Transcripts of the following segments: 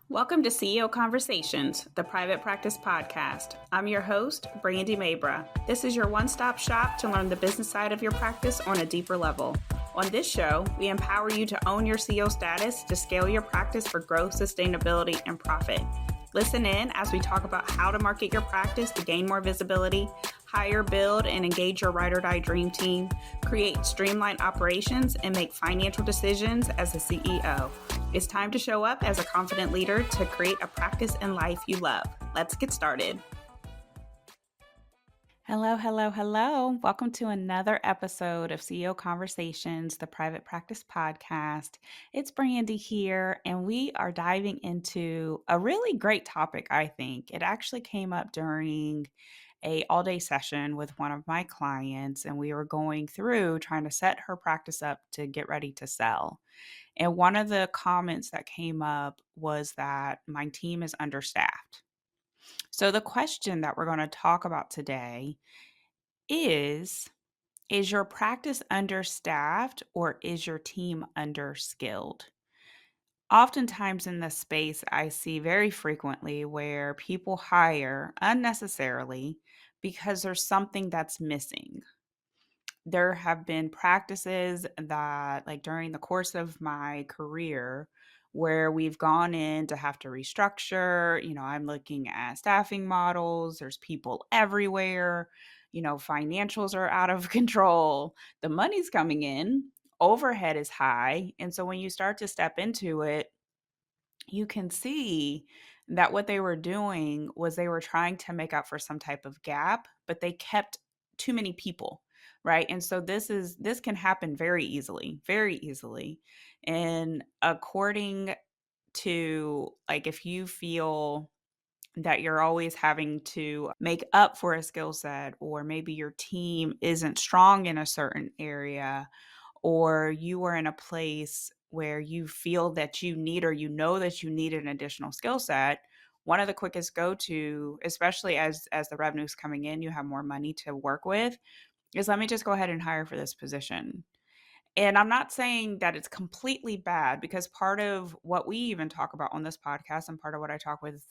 Welcome to CEO Conversations, the private practice podcast. I'm your host, Brandy Mabra. This is your one-stop shop to learn the business side of your practice on a deeper level. On this show, we empower you to own your CEO status to scale your practice for growth, sustainability, and profit. Listen in as we talk about how to market your practice to gain more visibility, hire, build, and engage your ride or die dream team, create streamlined operations, and make financial decisions as a CEO. It's time to show up as a confident leader to create a practice and life you love. Let's get started. Hello. Welcome to another episode of CEO Conversations, the private practice podcast. It's Brandy here, and we are diving into a really great topic, I think. It actually came up during a all-day session with one of my clients, and we were going through trying to set her practice up to get ready to sell. And one of the comments that came up was that my team is understaffed. So the question that we're going to talk about today is your practice understaffed or is your team underskilled? Oftentimes in this space, I see very frequently where people hire unnecessarily because there's something that's missing. There have been practices that, like during the course of my career, where we've gone in to have to restructure. I'm looking at staffing models, there's people everywhere, financials are out of control, the money's coming in, overhead is high. And so when you start to step into it, you can see that what they were doing was they were trying to make up for some type of gap, but they kept too many people, right? And so this can happen very easily. And according to, like, if you feel that you're always having to make up for a skill set, or maybe your team isn't strong in a certain area, or you are in a place where you feel that you need, or that you need an additional skill set, one of the quickest go-to, especially as the revenue's coming in, you have more money to work with, is let me just go ahead and hire for this position. And I'm not saying that it's completely bad, because part of what we even talk about on this podcast, and part of what I talk with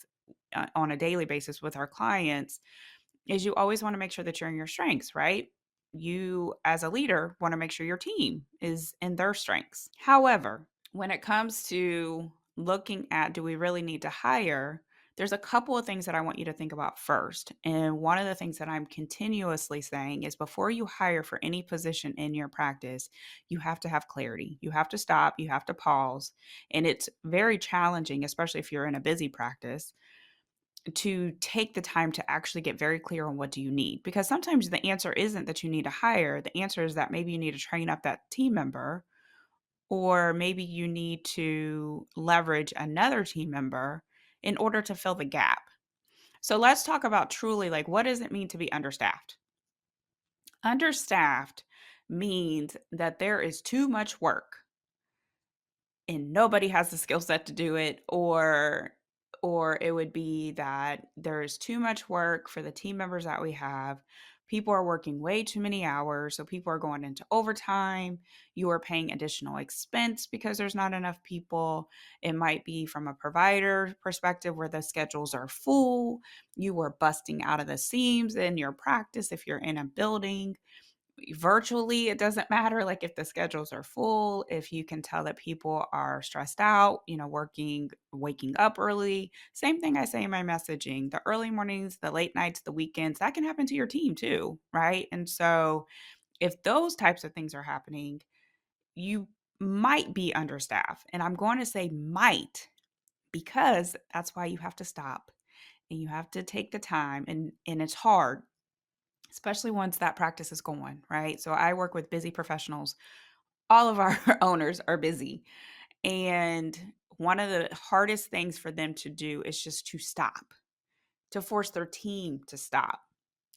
on a daily basis with our clients, is you always want to make sure that you're in your strengths, right? You, as a leader, want to make sure your team is in their strengths. However, when it comes to looking at, do we really need to hire? There's a couple of things that I want you to think about first. And one of the things that I'm continuously saying is, before you hire for any position in your practice, you have to have clarity. You have to stop, you have to pause. And it's very challenging, especially if you're in a busy practice, to take the time to actually get very clear on what do you need. Because sometimes the answer isn't that you need to hire. The answer is that maybe you need to train up that team member, or maybe you need to leverage another team member in order to fill the gap. So let's talk about truly, like, what does it mean to be understaffed? Understaffed means that there is too much work and nobody has the skill set to do it, or it would be that there's too much work for the team members that we have. People are working way too many hours, so people are going into overtime. You are paying additional expense because there's not enough people. It might be from a provider perspective where the schedules are full. You are busting out of the seams in your practice if you're in a building. Virtually, it doesn't matter. Like, if the schedules are full, if you can tell that people are stressed out, waking up early. Same thing I say in my messaging: the early mornings, the late nights, the weekends, that can happen to your team too, right? And so if those types of things are happening, you might be understaffed. And I'm going to say might, because that's why you have to stop and you have to take the time, and it's hard, especially once that practice is going, right? So I work with busy professionals. All of our owners are busy. And one of the hardest things for them to do is just to stop, to force their team to stop.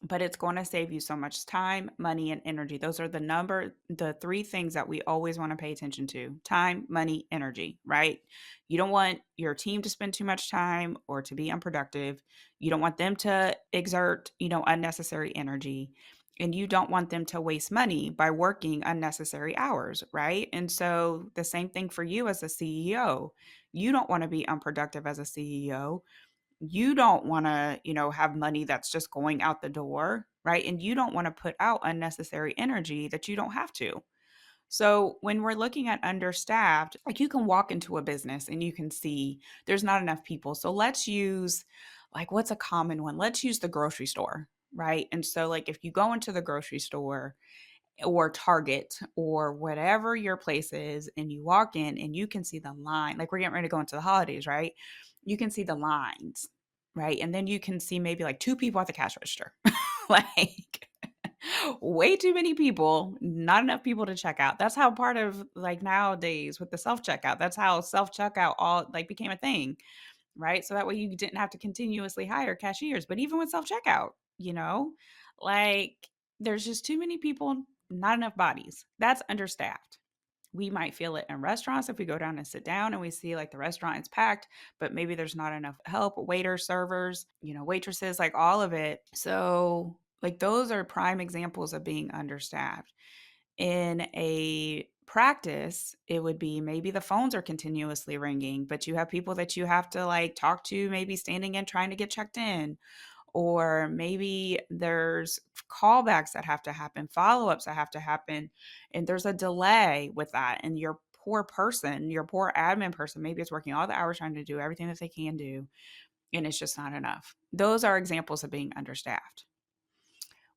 But it's going to save you so much time, money, and energy. Those are the three things that we always want to pay attention to: time, money, energy, right? You don't want your team to spend too much time or to be unproductive. You don't want them to exert, unnecessary energy. and you don't want them to waste money by working unnecessary hours, right? And so the same thing for you as a CEO. You don't want to be unproductive as a CEO. You don't want to, have money that's just going out the door, right? And you don't want to put out unnecessary energy that you don't have to. So when we're looking at understaffed, like you can walk into a business and you can see there's not enough people. So let's use like what's a common one? Let's use the grocery store, right? And so like if you go into the grocery store or Target or whatever your place is and you walk in and you can see the line, like we're getting ready to go into the holidays, right? You can see the lines, right? And then you can see maybe like two people at the cash register. Like way too many people, not enough people to check out. That's how part of like nowadays with the self checkout, that's how self checkout all like became a thing, right? So that way you didn't have to continuously hire cashiers. But even with self checkout, like there's just too many people, not enough bodies. That's understaffed. We might feel it in restaurants if we go down and sit down and we see like the restaurant is packed, but maybe there's not enough help, waiters, servers, waitresses, like all of it. So, like, those are prime examples of being understaffed. In a practice, it would be maybe the phones are continuously ringing, but you have people that you have to like talk to, maybe standing in trying to get checked in, or maybe there's callbacks that have to happen, follow-ups that have to happen, and there's a delay with that. And your poor person, your poor admin person, maybe it's working all the hours trying to do everything that they can do, and it's just not enough. Those are examples of being understaffed.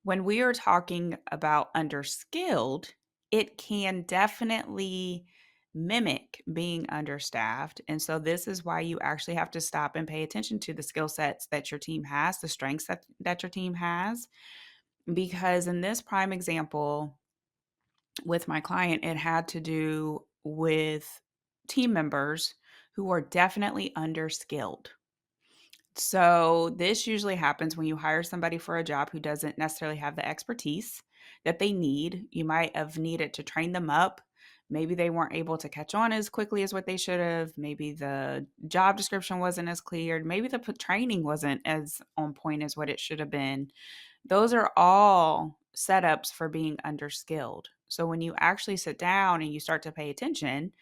When we are talking about underskilled, it can definitely mimic being understaffed. And so this is why you actually have to stop and pay attention to the skill sets that your team has, the strengths that your team has. Because in this prime example with my client, it had to do with team members who are definitely underskilled. So, this usually happens when you hire somebody for a job who doesn't necessarily have the expertise that they need. You might have needed to train them up. Maybe they weren't able to catch on as quickly as what they should have. Maybe the job description wasn't as cleared. Maybe the training wasn't as on point as what it should have been. Those are all setups for being underskilled. So, when you actually sit down and you start to pay attention,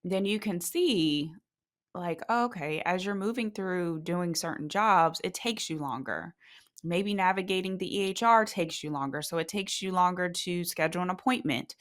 then you can see like, okay, as you're moving through doing certain jobs, it takes you longer. Maybe navigating the EHR takes you longer. So it takes you longer to schedule an appointment.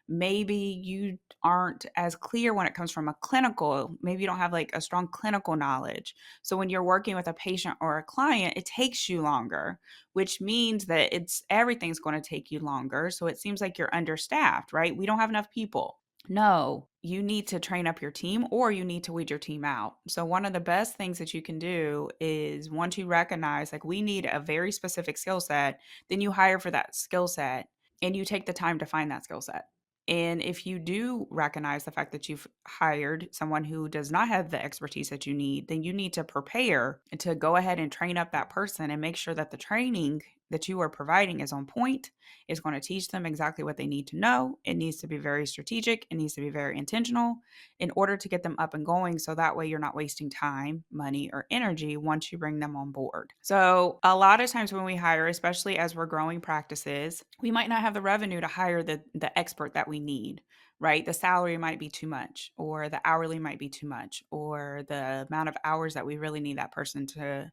Maybe you aren't as clear when it comes from a clinical, maybe you don't have like a strong clinical knowledge. So when you're working with a patient or a client, it takes you longer, which means that everything's going to take you longer. So it seems like you're understaffed, right? We don't have enough people. No, you need to train up your team or you need to weed your team out. So, one of the best things that you can do is once you recognize, like, we need a very specific skill set, then you hire for that skill set and you take the time to find that skill set. And if you do recognize the fact that you've hired someone who does not have the expertise that you need, then you need to prepare to go ahead and train up that person and make sure that the training that you are providing is on point, is going to teach them exactly what they need to know. It needs to be very strategic, it needs to be very intentional in order to get them up and going. So that way you're not wasting time, money, or energy once you bring them on board. So, a lot of times when we hire, especially as we're growing practices, we might not have the revenue to hire the expert that we need, right? The salary might be too much, or the hourly might be too much, or the amount of hours that we really need that person to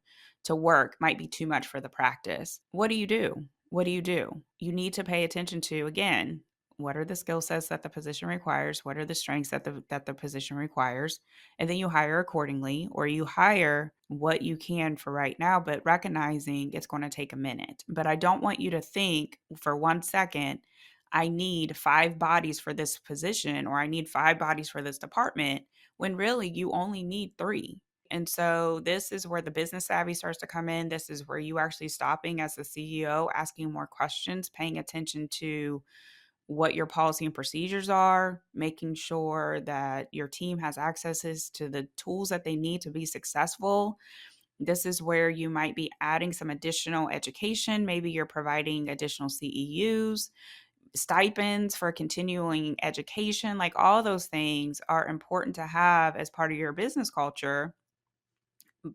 work might be too much for the practice. What do you do? What do you do? You need to pay attention to, again, what are the skill sets that the position requires? What are the strengths that the position requires? And then you hire accordingly, or you hire what you can for right now, but recognizing it's going to take a minute. But I don't want you to think for 1 second, I need 5 bodies for this position, or I need 5 bodies for this department, when really you only need 3. And so this is where the business savvy starts to come in. This is where you actually stopping as the CEO, asking more questions, paying attention to what your policy and procedures are, making sure that your team has accesses to the tools that they need to be successful. This is where you might be adding some additional education. Maybe you're providing additional CEUs, stipends for continuing education. Like, all those things are important to have as part of your business culture,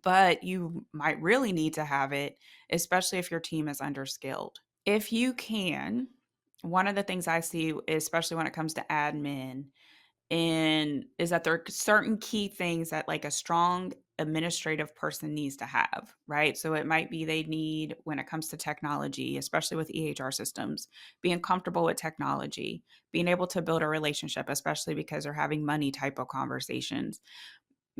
but you might really need to have it, especially if your team is underskilled. If you can, one of the things I see, especially when it comes to admin, and is that there are certain key things that like a strong administrative person needs to have, right? So it might be they need, when it comes to technology, especially with EHR systems, being comfortable with technology, being able to build a relationship, especially because they're having money type of conversations,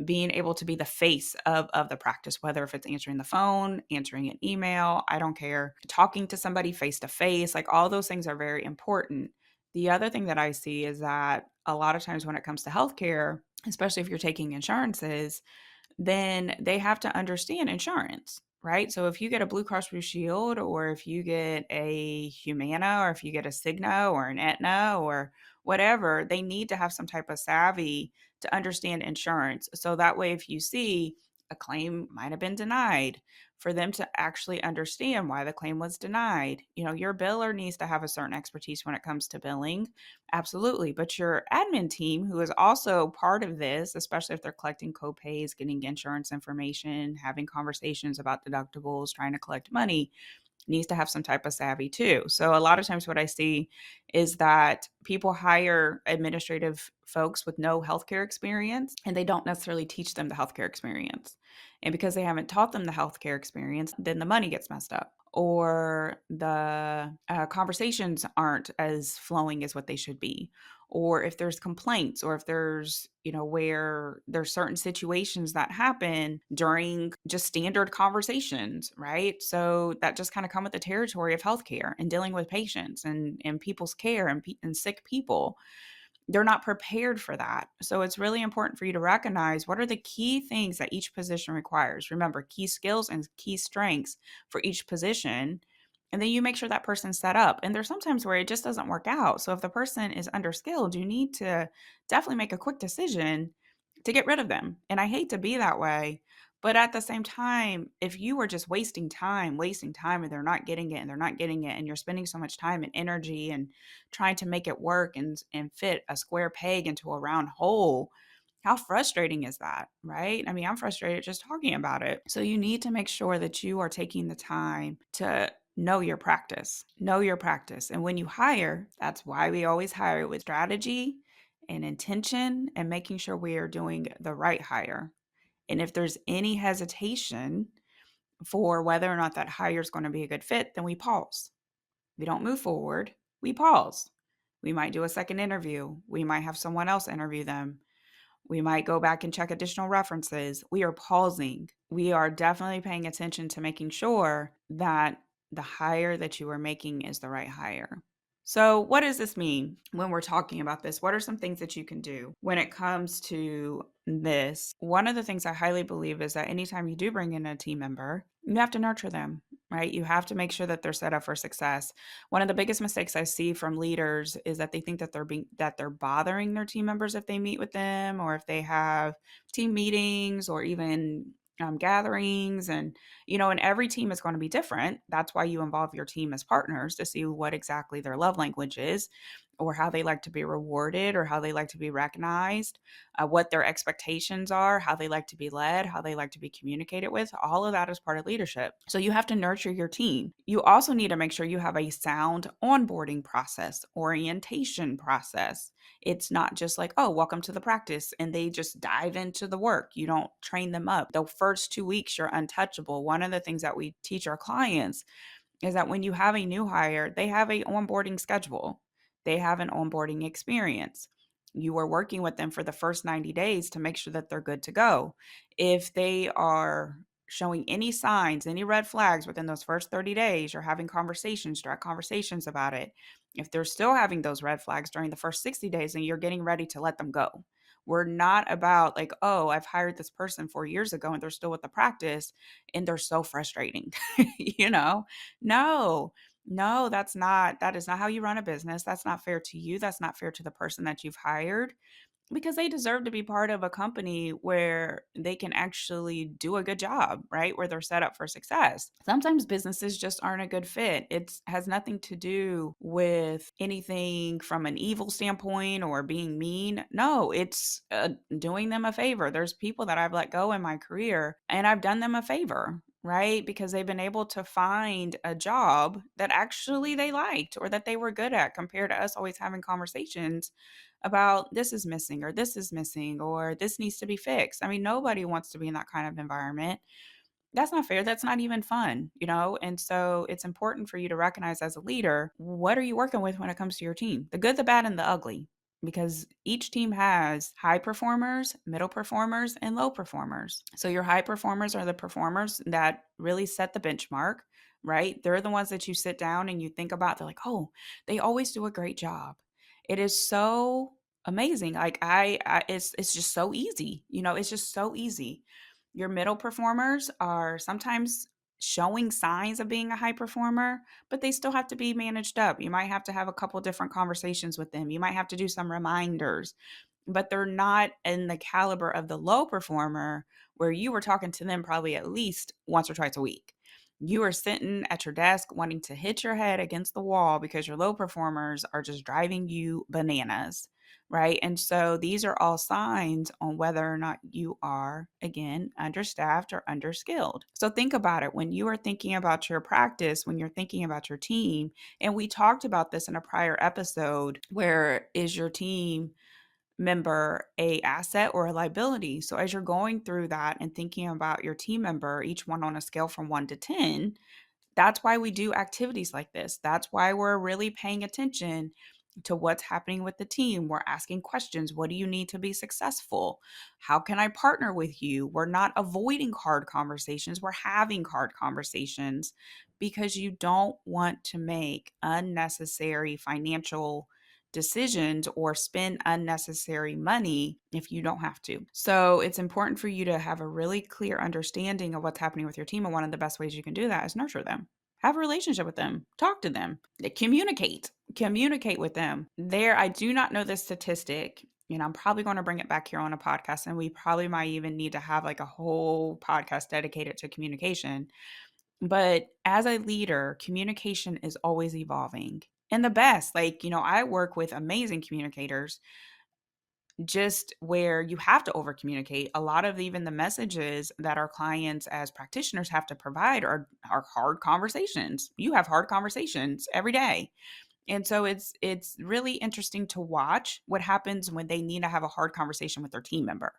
being able to be the face of the practice, whether if it's answering the phone, answering an email, I don't care, talking to somebody face to face, like all those things are very important. The other thing that I see is that a lot of times when it comes to healthcare, especially if you're taking insurances, then they have to understand insurance, right? So if you get a Blue Cross Blue Shield, or if you get a Humana, or if you get a Cigna or an Aetna or whatever, they need to have some type of savvy to understand insurance. So that way, if you see a claim might have been denied, for them to actually understand why the claim was denied. Your biller needs to have a certain expertise when it comes to billing. Absolutely. But your admin team, who is also part of this, especially if they're collecting copays, getting insurance information, having conversations about deductibles, trying to collect money, needs to have some type of savvy too. So a lot of times what I see is that people hire administrative folks with no healthcare experience, and they don't necessarily teach them the healthcare experience. And because they haven't taught them the healthcare experience, then the money gets messed up, or the conversations aren't as flowing as what they should be, or if there's complaints, or if there's, where there's certain situations that happen during just standard conversations, right? So that just kind of come with the territory of healthcare and dealing with patients and people's care and sick people. They're not prepared for that. So it's really important for you to recognize what are the key things that each position requires. Remember, key skills and key strengths for each position. And then you make sure that person's set up. And there's sometimes where it just doesn't work out. So if the person is underskilled, you need to definitely make a quick decision to get rid of them. And I hate to be that way. But at the same time, if you are just wasting time, and they're not getting it, and they're not getting it, and you're spending so much time and energy and trying to make it work and fit a square peg into a round hole, how frustrating is that, right? I mean, I'm frustrated just talking about it. So you need to make sure that you are taking the time to know your practice. Know your practice. And when you hire, that's why we always hire with strategy and intention, and making sure we are doing the right hire. And if there's any hesitation for whether or not that hire is going to be a good fit, then we pause. We don't move forward, we pause. We might do a second interview. We might have someone else interview them. We might go back and check additional references. We are pausing. We are definitely paying attention to making sure that the hire that you are making is the right hire. So, what does this mean when we're talking about this? What are some things that you can do when it comes to this? One of the things I highly believe is that anytime you do bring in a team member, you have to nurture them, right? You have to make sure that they're set up for success. One of the biggest mistakes I see from leaders is that they think that they're bothering their team members if they meet with them, or if they have team meetings, or even gatherings. And every team is going to be different. That's why you involve your team as partners to see what exactly their love language is, or how they like to be rewarded, or how they like to be recognized, what their expectations are, how they like to be led, how they like to be communicated with. All of that is part of leadership. So you have to nurture your team. You also need to make sure you have a sound onboarding process, orientation process. It's not just like, oh, welcome to the practice, and they just dive into the work. You don't train them up. The first 2 weeks, you're untouchable. One of the things that we teach our clients is that when you have a new hire, they have a onboarding schedule. They have an onboarding experience. You are working with them for the first 90 days to make sure that they're good to go. If they are showing any signs, any red flags within those first 30 days, you're having conversations, direct conversations about it. If they're still having those red flags during the first 60 days, then you're getting ready to let them go. We're not about like, oh, I've hired this person 4 years ago and they're still with the practice and they're so frustrating. you know, no, no, that is not how you run a business. That's not fair to you. That's not fair to the person that you've hired, because they deserve to be part of a company where they can actually do a good job, right? Where they're set up for success. Sometimes businesses just aren't a good fit. It has nothing to do with anything from an evil standpoint or being mean. No, it's doing them a favor. There's people that I've let go in my career and I've done them a favor. right? Because they've been able to find a job that actually they liked or that they were good at compared to us always having conversations about this is missing or this is missing or this needs to be fixed. I mean, nobody wants to be in that kind of environment. That's not fair. That's not even fun, you know? And so it's important for you to recognize as a leader, what are you working with when it comes to your team? The good, the bad, and the ugly. Because each team has high performers, middle performers, and low performers. So your high performers are the performers that really set the benchmark, right? They're the ones that you sit down and you think about. They're like, oh, they always do a great job. It is so amazing. Like it's just so easy. You know, it's just so easy. Your middle performers are sometimes showing signs of being a high performer, but they still have to be managed up. You might have to have a couple different conversations with them. You might have to do some reminders, but they're not in the caliber of the low performer where you were talking to them probably at least once or twice a week. You are sitting at your desk wanting to hit your head against the wall because your low performers are just driving you bananas, right? And so these are all signs on whether or not you are, again, understaffed or underskilled. So think about it when you are thinking about your practice, when you're thinking about your team. And we talked about this in a prior episode. Where is your team member a asset or a liability? So as you're going through that and thinking about your team member, each one on a scale from 1 to 10, that's why we do activities like this. That's why we're really paying attention to what's happening with the team. We're asking questions. What do you need to be successful? How can I partner with you? We're not avoiding hard conversations. We're having hard conversations because you don't want to make unnecessary financial decisions or spend unnecessary money if you don't have to. So it's important for you to have a really clear understanding of what's happening with your team. And one of the best ways you can do that is nurture them. Have a relationship with them, talk to them, communicate with them. There, I do not know this statistic, and I'm probably going to bring it back here on a podcast. And we probably might even need to have like a whole podcast dedicated to communication. But as a leader, communication is always evolving. And the best, like, I work with amazing communicators, just where you have to over communicate. A lot of even the messages that our clients as practitioners have to provide are hard conversations. You have hard conversations every day. And so it's really interesting to watch what happens when they need to have a hard conversation with their team member,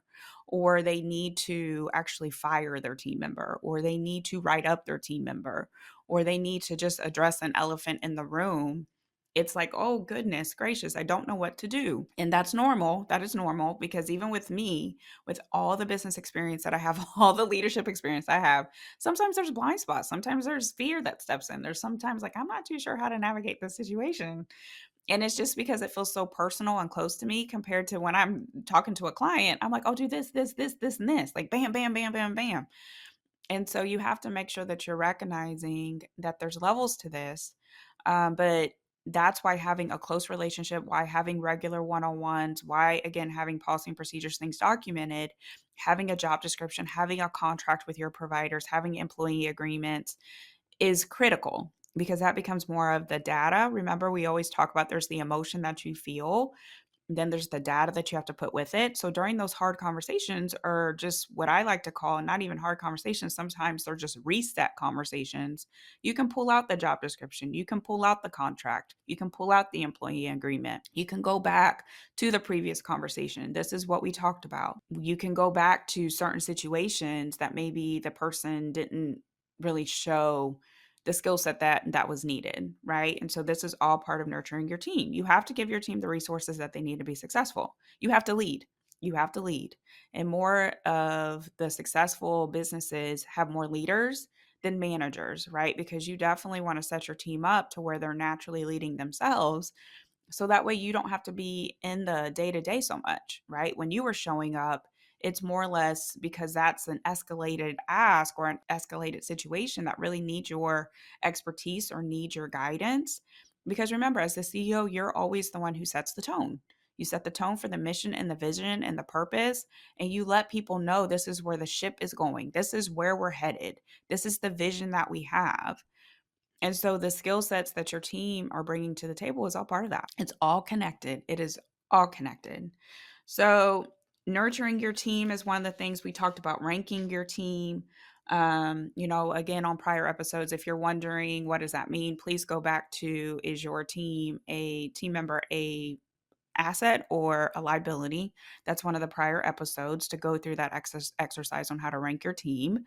or they need to actually fire their team member, or they need to write up their team member, or they need to just address an elephant in the room. It's like, oh goodness gracious, I don't know what to do. And that's normal. That is normal because even with me, with all the business experience that I have, all the leadership experience I have, sometimes there's blind spots. Sometimes there's fear that steps in. There's sometimes like, I'm not too sure how to navigate this situation. And it's just because it feels so personal and close to me compared to when I'm talking to a client. I'm like, oh, do this, and this. Like, bam, bam, bam, bam, bam. And so you have to make sure that you're recognizing that there's levels to this. But that's why having a close relationship, why having regular one on ones, why, again, having policy and procedures, things documented, having a job description, having a contract with your providers, having employee agreements is critical because that becomes more of the data. Remember, we always talk about there's the emotion that you feel, then there's the data that you have to put with it. So during those hard conversations, or just what I like to call not even hard conversations, sometimes they're just reset conversations. You can pull out the job description, you can pull out the contract, you can pull out the employee agreement. You can go back to the previous conversation. This is what we talked about. You can go back to certain situations that maybe the person didn't really show the skill set that was needed, right? And so this is all part of nurturing your team. You have to give your team the resources that they need to be successful. You have to lead. You have to lead. And more of the successful businesses have more leaders than managers, right? Because you definitely want to set your team up to where they're naturally leading themselves, so that way you don't have to be in the day to day so much, right? When you were showing up, it's more or less because that's an escalated ask or an escalated situation that really needs your expertise or needs your guidance. Because remember, as the CEO, you're always the one who sets the tone. You set the tone for the mission and the vision and the purpose, and you let people know this is where the ship is going. This is where we're headed. This is the vision that we have. And so the skill sets that your team are bringing to the table is all part of that. It's all connected. It is all connected. So nurturing your team is one of the things we talked about, ranking your team. Again, on prior episodes, if you're wondering what does that mean, please go back to, is your team member a asset or a liability? That's one of the prior episodes, to go through that exercise on how to rank your team.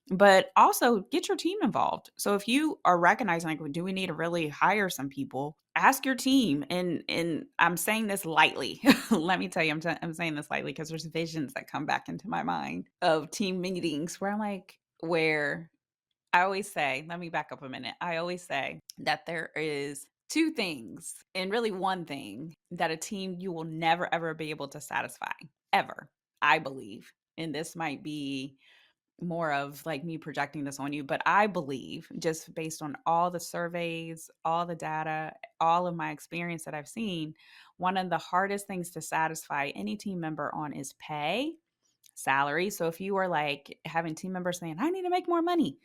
But also get your team involved. So if you are recognizing, like, do we need to really hire some people? Ask your team. And I'm saying this lightly. Let me tell you, I'm saying this lightly because there's visions that come back into my mind of team meetings where I'm like, where I always say, let me back up a minute. I always say that there is two things, and really one thing, that a team you will never ever be able to satisfy, ever, I believe. And this might be more of like me projecting this on you, but I believe, just based on all the surveys, all the data, all of my experience that I've seen, one of the hardest things to satisfy any team member on is pay, salary. So if you are like having team members saying, I need to make more money,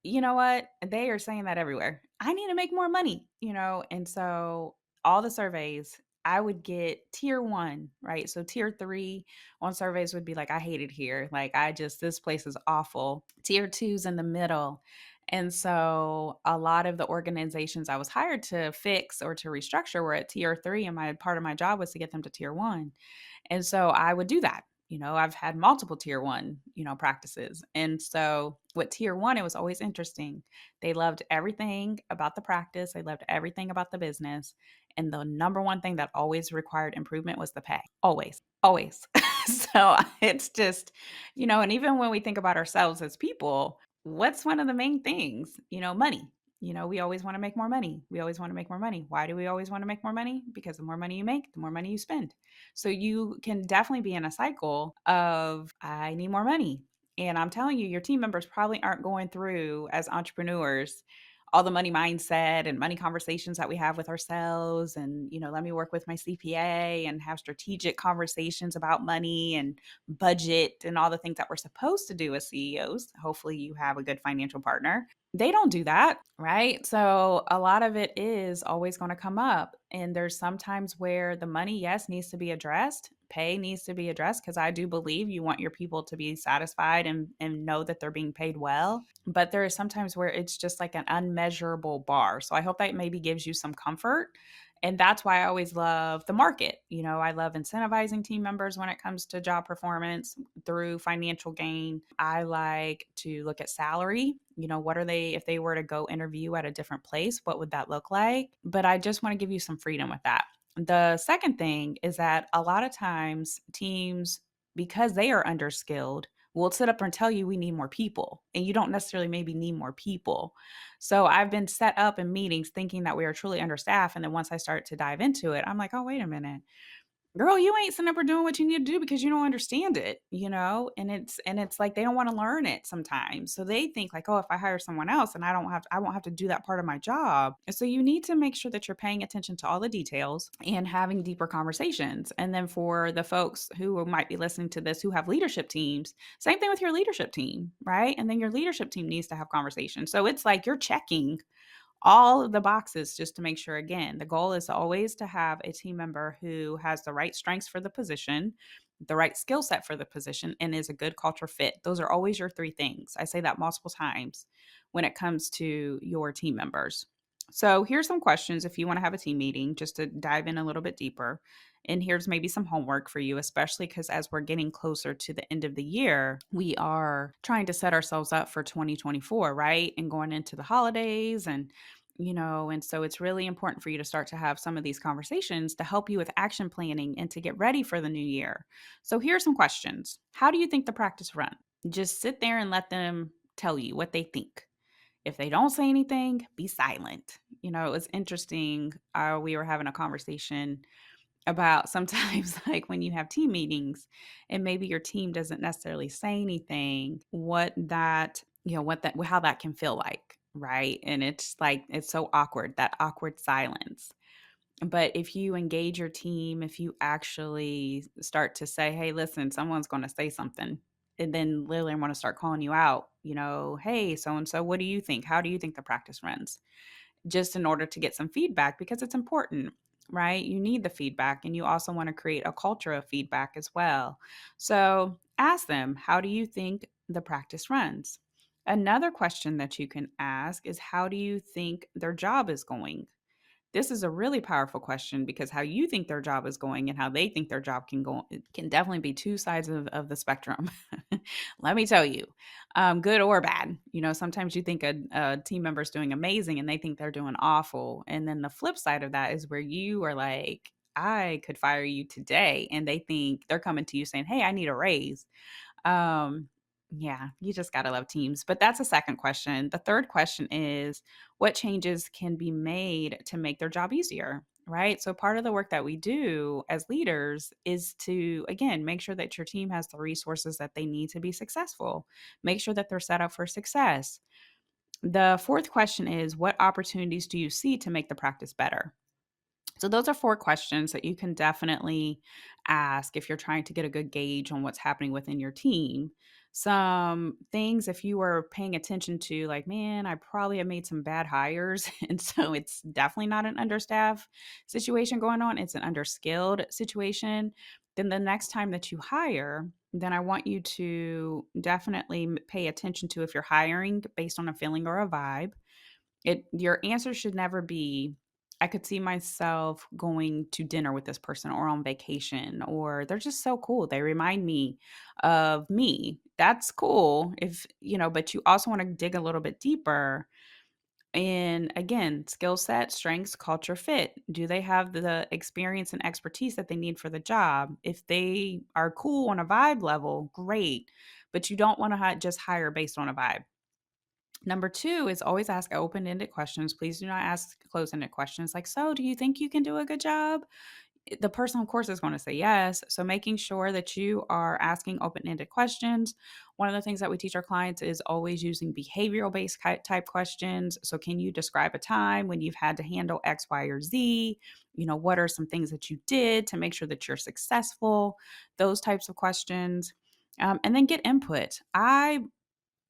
you know what? They are saying that everywhere. I need to make more money, And so all the surveys, I would get tier one, right? So tier three on surveys would be like, I hate it here. Like, this place is awful. Tier two's in the middle. And so a lot of the organizations I was hired to fix or to restructure were at tier three. And my part of my job was to get them to tier one. And so I would do that. I've had multiple tier one, practices. And so with tier one, it was always interesting. They loved everything about the practice, they loved everything about the business. And the number one thing that always required improvement was the pay. Always, always. So it's just, and even when we think about ourselves as people, what's one of the main things? Money. We always want to make more money. We always want to make more money. Why do we always want to make more money? Because the more money you make, the more money you spend. So you can definitely be in a cycle of, I need more money. And I'm telling you, your team members probably aren't going through, as entrepreneurs, all the money mindset and money conversations that we have with ourselves. And, let me work with my CPA and have strategic conversations about money and budget and all the things that we're supposed to do as CEOs. Hopefully, you have a good financial partner. They don't do that, right? So a lot of it is always going to come up. And there's sometimes where the money, yes, needs to be addressed. Pay needs to be addressed, because I do believe you want your people to be satisfied and know that they're being paid well. But there is sometimes where it's just like an unmeasurable bar. So I hope that maybe gives you some comfort. And that's why I always love the market. I love incentivizing team members when it comes to job performance through financial gain. I like to look at salary. What are they, if they were to go interview at a different place, what would that look like? But I just want to give you some freedom with that. The second thing is that a lot of times teams, because they are underskilled, will sit up and tell you we need more people, and you don't necessarily maybe need more people. So I've been set up in meetings thinking that we are truly understaffed. And then once I start to dive into it, I'm like, oh, wait a minute. Girl, you ain't sitting up or doing what you need to do because you don't understand it, and it's like they don't want to learn it sometimes. So they think like, oh, if I hire someone else and I won't have to do that part of my job. So you need to make sure that you're paying attention to all the details and having deeper conversations. And then for the folks who might be listening to this who have leadership teams, same thing with your leadership team, right? And then your leadership team needs to have conversations. So it's like you're checking all of the boxes just to make sure. Again, the goal is always to have a team member who has the right strengths for the position, the right skill set for the position, and is a good culture fit. Those are always your three things. I say that multiple times when it comes to your team members. So here's some questions if you want to have a team meeting, just to dive in a little bit deeper. And here's maybe some homework for you, especially because as we're getting closer to the end of the year, we are trying to set ourselves up for 2024, right? And going into the holidays and so it's really important for you to start to have some of these conversations to help you with action planning and to get ready for the new year. So here's some questions. How do you think the practice run? Just sit there and let them tell you what they think. If they don't say anything, be silent. It was interesting. We were having a conversation about sometimes like when you have team meetings and maybe your team doesn't necessarily say anything, how that can feel like, right? And it's like it's so awkward, that awkward silence. But if you engage your team, if you actually start to say, hey, listen, someone's going to say something, and then literally want to start calling you out, hey, so and so, what do you think? How do you think the practice runs? Just in order to get some feedback, because it's important, right? You need the feedback, and you also want to create a culture of feedback as well. So ask them, how do you think the practice runs? Another question that you can ask is, how do you think their job is going? This is a really powerful question because how you think their job is going and how they think their job can go, it can definitely be two sides of the spectrum. Let me tell you, good or bad. Sometimes you think a team member is doing amazing and they think they're doing awful. And then the flip side of that is where you are like, I could fire you today. And they think they're coming to you saying, hey, I need a raise. um, yeah, you just gotta love teams. But that's a second question. The third question is, what changes can be made to make their job easier? Right. So part of the work that we do as leaders is to, again, make sure that your team has the resources that they need to be successful. Make sure that they're set up for success. The fourth question is, what opportunities do you see to make the practice better? So those are four questions that you can definitely ask if you're trying to get a good gauge on what's happening within your team. Some things, if you were paying attention to, like, man, I probably have made some bad hires. And so it's definitely not an understaffed situation going on, it's an underskilled situation. Then the next time that you hire, then I want you to definitely pay attention to if you're hiring based on a feeling or a vibe. Your answer should never be, I could see myself going to dinner with this person or on vacation, or they're just so cool. They remind me of me. That's cool but you also want to dig a little bit deeper. And again, skill set, strengths, culture fit. Do they have the experience and expertise that they need for the job? If they are cool on a vibe level, great. But you don't want to just hire based on a vibe. Number two is always ask open ended questions. Please do not ask closed ended questions like, so do you think you can do a good job? The person, of course, is going to say yes. So making sure that you are asking open ended questions. One of the things that we teach our clients is always using behavioral based type questions. So, can you describe a time when you've had to handle X, Y, or Z? What are some things that you did to make sure that you're successful? Those types of questions. And then get input. I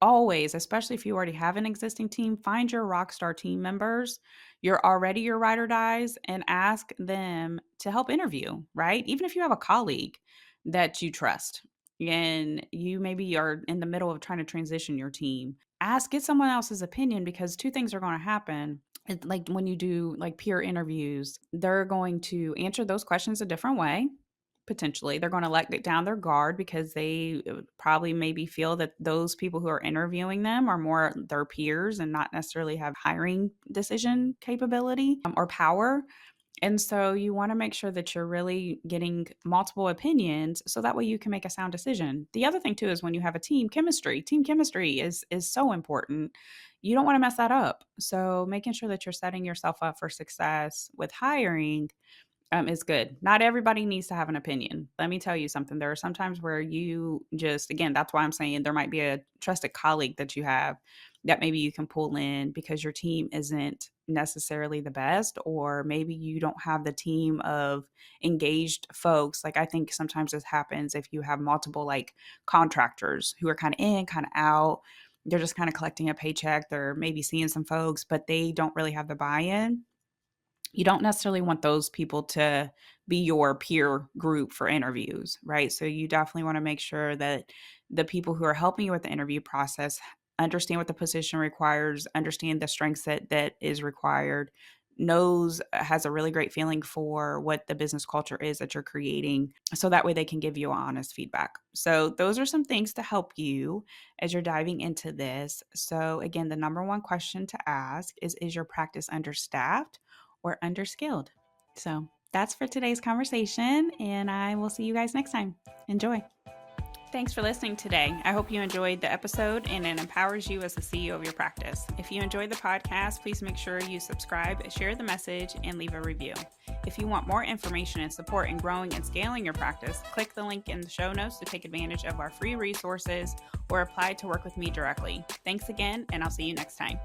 always, especially if you already have an existing team, find your rock star team members. You're already your ride or dies, and ask them to help interview, right? Even if you have a colleague that you trust and you maybe are in the middle of trying to transition your team, get someone else's opinion, because two things are going to happen. Like when you do like peer interviews, they're going to answer those questions a different way. Potentially, they're gonna let down their guard because they probably maybe feel that those people who are interviewing them are more their peers and not necessarily have hiring decision capability, or power. And so you wanna make sure that you're really getting multiple opinions so that way you can make a sound decision. The other thing too is when you have a team chemistry is so important. You don't wanna mess that up. So making sure that you're setting yourself up for success with hiring is good. Not everybody needs to have an opinion. Let me tell you something. There are some times where you just, again, that's why I'm saying there might be a trusted colleague that you have that maybe you can pull in because your team isn't necessarily the best, or maybe you don't have the team of engaged folks. Like, I think sometimes this happens if you have multiple like contractors who are kind of in, kind of out. They're just kind of collecting a paycheck. They're maybe seeing some folks, but they don't really have the buy in. You don't necessarily want those people to be your peer group for interviews, right? So you definitely want to make sure that the people who are helping you with the interview process understand what the position requires, understand the strengths that is required, knows has a really great feeling for what the business culture is that you're creating, so that way they can give you honest feedback. So those are some things to help you as you're diving into this. So again, the number one question to ask is your practice understaffed or underskilled? So that's for today's conversation, and I will see you guys next time. Enjoy. Thanks for listening today. I hope you enjoyed the episode and it empowers you as the CEO of your practice. If you enjoyed the podcast, please make sure you subscribe, share the message, and leave a review. If you want more information and support in growing and scaling your practice, click the link in the show notes to take advantage of our free resources or apply to work with me directly. Thanks again, and I'll see you next time.